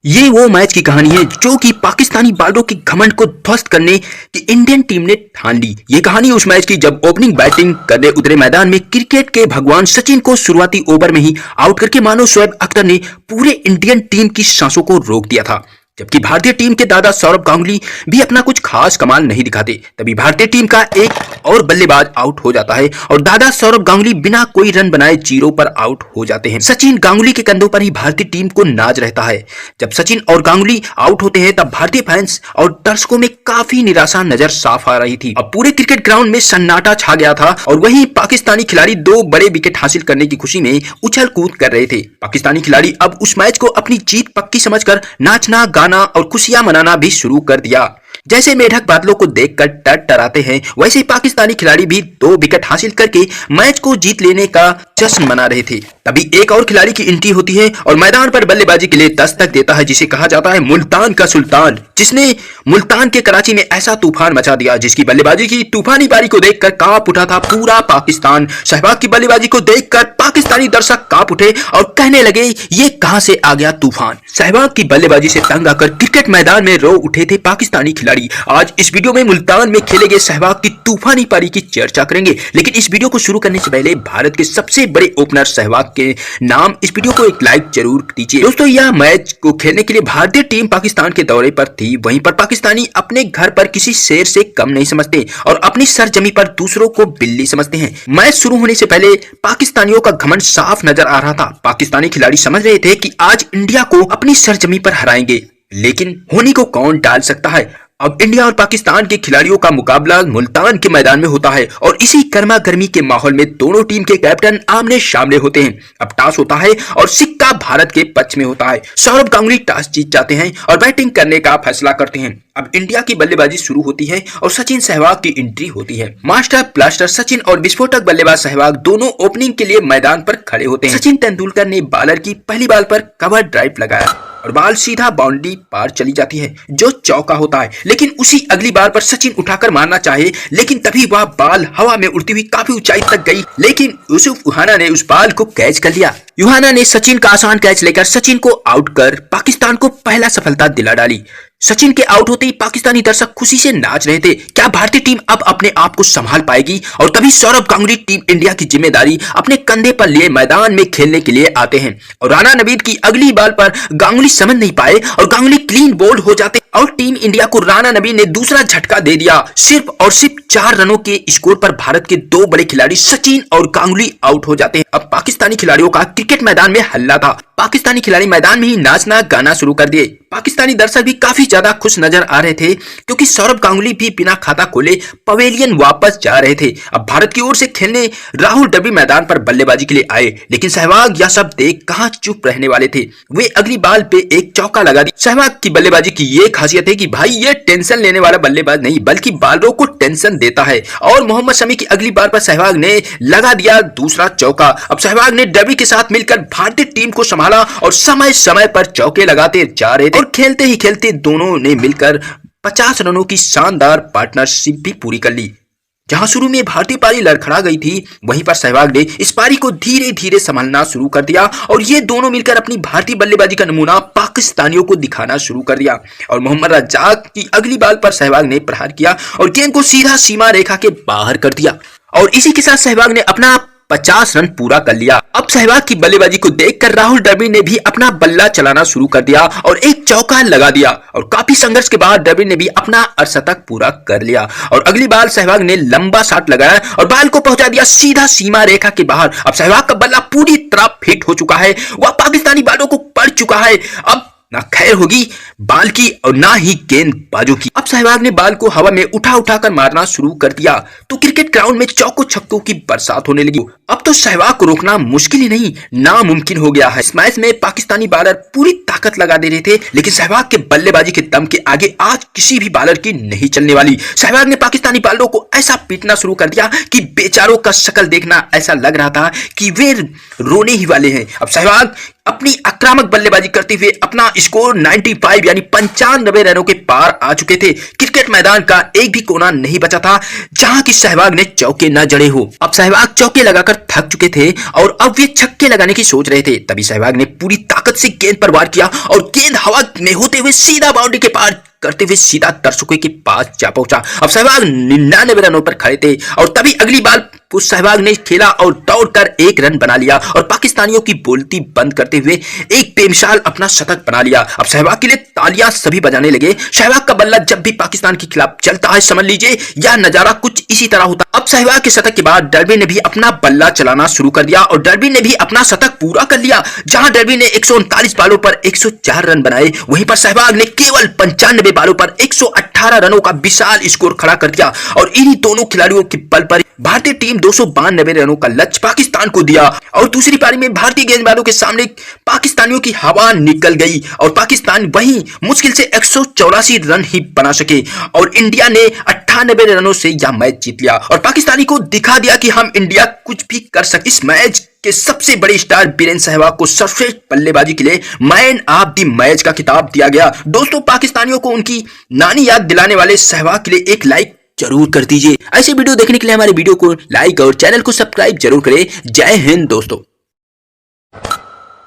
ये वो मैच की कहानी है जो कि पाकिस्तानी बालों के घमंड को ध्वस्त करने की इंडियन टीम ने ठान ली। ये कहानी उस मैच की जब ओपनिंग बैटिंग करने उतरे मैदान में क्रिकेट के भगवान सचिन को शुरुआती ओवर में ही आउट करके मानो शोएब अख्तर ने पूरे इंडियन टीम की सांसों को रोक दिया था। जबकि भारतीय टीम के दादा सौरभ गांगुली भी अपना कुछ खास कमाल नहीं दिखाते, तभी भारतीय टीम का एक और बल्लेबाज आउट हो जाता है और दादा सौरभ गांगुली बिना कोई रन बनाए जीरो पर आउट हो जाते हैं। सचिन गांगुली के कंधों पर ही भारतीय टीम को नाज रहता है। जब सचिन और गांगुली आउट होते हैं तब भारतीय फैंस और दर्शकों में काफी निराशा नजर साफ आ रही थी। अब पूरे क्रिकेट ग्राउंड में सन्नाटा छा गया था और वहीं पाकिस्तानी खिलाड़ी दो बड़े विकेट हासिल करने की खुशी में उछल कूद कर रहे थे। पाकिस्तानी खिलाड़ी अब उस मैच को अपनी जीत पक्की समझकर नाचना गाना और खुशियां मनाना भी शुरू कर दिया। जैसे मेढक बादलों को देखकर टराते हैं, वैसे पाकिस्तानी खिलाड़ी भी दो विकेट हासिल करके मैच को जीत लेने का जश्न मना रहे थे। तभी एक और खिलाड़ी की एंट्री होती है और मैदान पर बल्लेबाजी के लिए दस्तक देता है जिसे कहा जाता है मुल्तान का सुल्तान, जिसने मुल्तान के कराची में ऐसा तूफान मचा दिया जिसकी बल्लेबाजी की तूफानी पारी को देखकर कांप उठा था पूरा पाकिस्तान। सहवाग की बल्लेबाजी को देखकर पाकिस्तानी दर्शक कांप उठे और कहने लगे ये कहां से आ गया तूफान। सहवाग की बल्लेबाजी से तंग आकर क्रिकेट मैदान में रो उठे थे पाकिस्तानी खिलाड़ी। आज इस वीडियो में मुल्तान में खेले गए सहवाग की तूफानी पारी की चर्चा करेंगे, लेकिन इस वीडियो को शुरू करने से पहले भारत के सबसे बड़े ओपनर सहवाग के नाम इस वीडियो को एक लाइक जरूर दीजिए। दोस्तों, यह मैच को खेलने के लिए भारतीय टीम पाकिस्तान के दौरे पर थी। वहीं पर पाकिस्तानी अपने घर पर किसी शेर से कम नहीं समझते और अपनी सरजमी पर दूसरों को बिल्ली समझते हैं। मैच शुरू होने से पहले पाकिस्तानियों का घमंड साफ नजर आ रहा था। पाकिस्तानी खिलाड़ी समझ रहे थे कि आज इंडिया को अपनी सरजमी पर हराएंगे, लेकिन होनी को कौन टाल सकता है। अब इंडिया और पाकिस्तान के खिलाड़ियों का मुकाबला मुल्तान के मैदान में होता है और इसी गर्मा गर्मी के माहौल में दोनों टीम के कैप्टन आमने सामने होते हैं। अब टॉस होता है और सिक्का भारत के पक्ष में होता है। सौरभ गांगुली टॉस जीत जाते हैं और बैटिंग करने का फैसला करते हैं। अब इंडिया की बल्लेबाजी शुरू होती है और सचिन सहवाग की एंट्री होती है। मास्टर ब्लास्टर सचिन और विस्फोटक बल्लेबाज सहवाग दोनों ओपनिंग के लिए मैदान पर खड़े होते हैं। सचिन तेंदुलकर ने बॉलर की पहली बॉल पर कवर ड्राइव लगाया और बॉल सीधा बाउंड्री पार चली जाती है जो चौका होता है, लेकिन उसी अगली बार पर सचिन उठाकर मारना चाहे, लेकिन तभी वह बॉल हवा में उड़ती हुई काफी ऊंचाई तक गई, लेकिन यूसुफ यूहाना ने उस बॉल को कैच कर लिया। यूहाना ने सचिन का आसान कैच लेकर सचिन को आउट कर पाकिस्तान को पहला सफलता दिला डाली। सचिन के आउट होते ही पाकिस्तानी दर्शक खुशी से नाच रहे थे। क्या भारतीय टीम अब अपने आप को संभाल पाएगी? और तभी सौरभ गांगुली टीम इंडिया की जिम्मेदारी अपने कंधे पर लिए मैदान में खेलने के लिए आते हैं और राणा नवीद की अगली बॉल पर गांगुली समझ नहीं पाए और गांगुली क्लीन बोल्ड हो जाते और टीम इंडिया को राणा नवीद ने दूसरा झटका दे दिया। सिर्फ और सिर्फ 4 रनों के स्कोर पर भारत के दो बड़े खिलाड़ी सचिन और गांगुली आउट हो जाते हैं। अब पाकिस्तानी खिलाड़ियों का क्रिकेट मैदान में हल्ला था। पाकिस्तानी खिलाड़ी मैदान में ही नाचना गाना शुरू कर दिए। पाकिस्तानी दर्शक भी काफी ज्यादा खुश नजर आ रहे थे क्योंकि सौरभ गांगुली भी बिना खाता खोले पवेलियन वापस जा रहे थे। अब भारत की ओर से खेलने राहुल द्रविड़ मैदान पर बल्लेबाजी के लिए आए, लेकिन सहवाग यह सब देख कहां चुप रहने वाले थे। वे अगली बॉल पे एक चौका लगा दी। सहवाग की बल्लेबाजी की ये खासियत है कि भाई ये टेंशन लेने वाला बल्लेबाज नहीं बल्कि बॉलरों को टेंशन देता है और मोहम्मद शमी की अगली बार पर सहवाग ने लगा दिया दूसरा चौका। अब सहवाग ने द्रविड़ के साथ मिलकर भारतीय टीम को संभाला और समय समय पर चौके लगाते जा रहे थे और खेलते ही खेलते दोनों ने मिलकर 50 रनों की शानदार पार्टनरशिप भी पूरी कर ली। जहां शुरू में भारतीय पारी लड़खड़ा गई थी, वहीं पर सहवाग ने इस पारी को धीरे धीरे संभालना शुरू कर दिया और ये दोनों मिलकर अपनी भारतीय बल्लेबाजी का नमूना पाकिस्तानियों को दिखाना शुरू कर दिया। और मोहम्मद रज्जाक की अगली बॉल पर सहवाग ने प्रहार किया और गेंद को सीधा सीमा रेखा के बाहर कर दिया और इसी के साथ सहवाग ने अपना 50 रन पूरा कर लिया। अब सहवाग की बल्लेबाजी को देखकर राहुल द्रविड़ ने भी अपना बल्ला चलाना शुरू कर दिया और एक चौका लगा दिया और काफी संघर्ष के बाद द्रविड़ ने भी अपना अर्धशतक पूरा कर लिया और अगली बार सहवाग ने लंबा शॉट लगाया और बॉल को पहुंचा दिया सीधा सीमा रेखा के बाहर। अब सहवाग का बल्ला पूरी तरह फिट हो चुका है, वह पाकिस्तानी बॉलों को पड़ चुका है। अब ना खैर होगी बाल की और ना ही गेंदबाजों की। अब सहवाग ने बाल को हवा में उठा उठाकर मारना शुरू कर दिया तो क्रिकेट ग्राउंड में चौकों छक्कों की बरसात होने लगी। अब तो सहवाग को रोकना मुश्किल ही नहीं नामुमकिन हो गया है। इस मैच में पाकिस्तानी बॉलर पूरी ताकत लगा दे रहे थे, लेकिन सहवाग के बल्लेबाजी के दम के आगे आज किसी भी बॉलर की नहीं चलने वाली। सहवाग ने पाकिस्तानी बॉलरों को ऐसा पीटना शुरू कर दिया कि बेचारों का शक्ल देखना ऐसा लग रहा था कि वे रोने ही वाले हैं। अब सहवाग अपनी आक्रामक बल्लेबाजी करते हुए अपना स्कोर 95 यानी 95 रनों के पार आ चुके थे क्रिकेट मैदान का एक भी कोना नहीं बचा था जहां की सहवाग ने चौके न जड़े हो। अब सहवाग चौके लगाकर थक चुके थे और अब वे छक्के लगाने की सोच रहे थे। तभी सहवाग ने पूरी ताकत से गेंद पर वार किया और गेंद हवा में होते हुए सीधा बाउंड्री के पार करते हुए सीधा दर्शकों के पास जा पहुंचा। अब सहवाग 99 रनों पर खड़े थे और तभी अगली बाल सहवाग ने खेला और दौड़कर 1 रन बना लिया और पाकिस्तानियों की बोलती बंद करते हुए एक बेमिसाल अपना शतक बना लिया। अब सहवाग के लिए तालियां सभी बजाने लगे। सहवाग का बल्ला जब भी पाकिस्तान के खिलाफ चलता है समझ लीजिए यह नजारा कुछ इसी तरह होता। अब सहवाग के शतक के बाद डर्बी ने भी अपना बल्ला चलाना शुरू कर दिया और डर्बी ने भी अपना शतक पूरा कर लिया। जहां डर्बी ने 139 बालों पर 104 रन बनाए, वहीं पर सहवाग ने केवल 95 बालों पर 118 रनों का विशाल स्कोर खड़ा कर दिया और इन्हीं दोनों खिलाड़ियों के बल पर भारतीय टीम 292 रनों का लक्ष्य पाकिस्तान को दिया और दूसरी पारी में भारतीय गेंदबाजों के सामने पाकिस्तानियों की हवा निकल गई और पाकिस्तान वहीं मुश्किल से 184 रन ही बना सके और इंडिया ने 98 रनों से यह मैच जीत लिया और पाकिस्तानी को दिखा दिया कि हम इंडिया कुछ भी कर सकते। इस मैच के सबसे बड़े स्टार वीरेंद्र सहवाग को सर्वश्रेष्ठ बल्लेबाजी के लिए मैन ऑफ द मैच का खिताब दिया गया। दोस्तों, पाकिस्तानियों को उनकी नानी याद दिलाने वाले सहवाग के लिए एक लाइक जरूर कर दीजिए। ऐसे वीडियो देखने के लिए हमारे वीडियो को लाइक और चैनल को सब्सक्राइब जरूर करें। जय हिंद दोस्तों।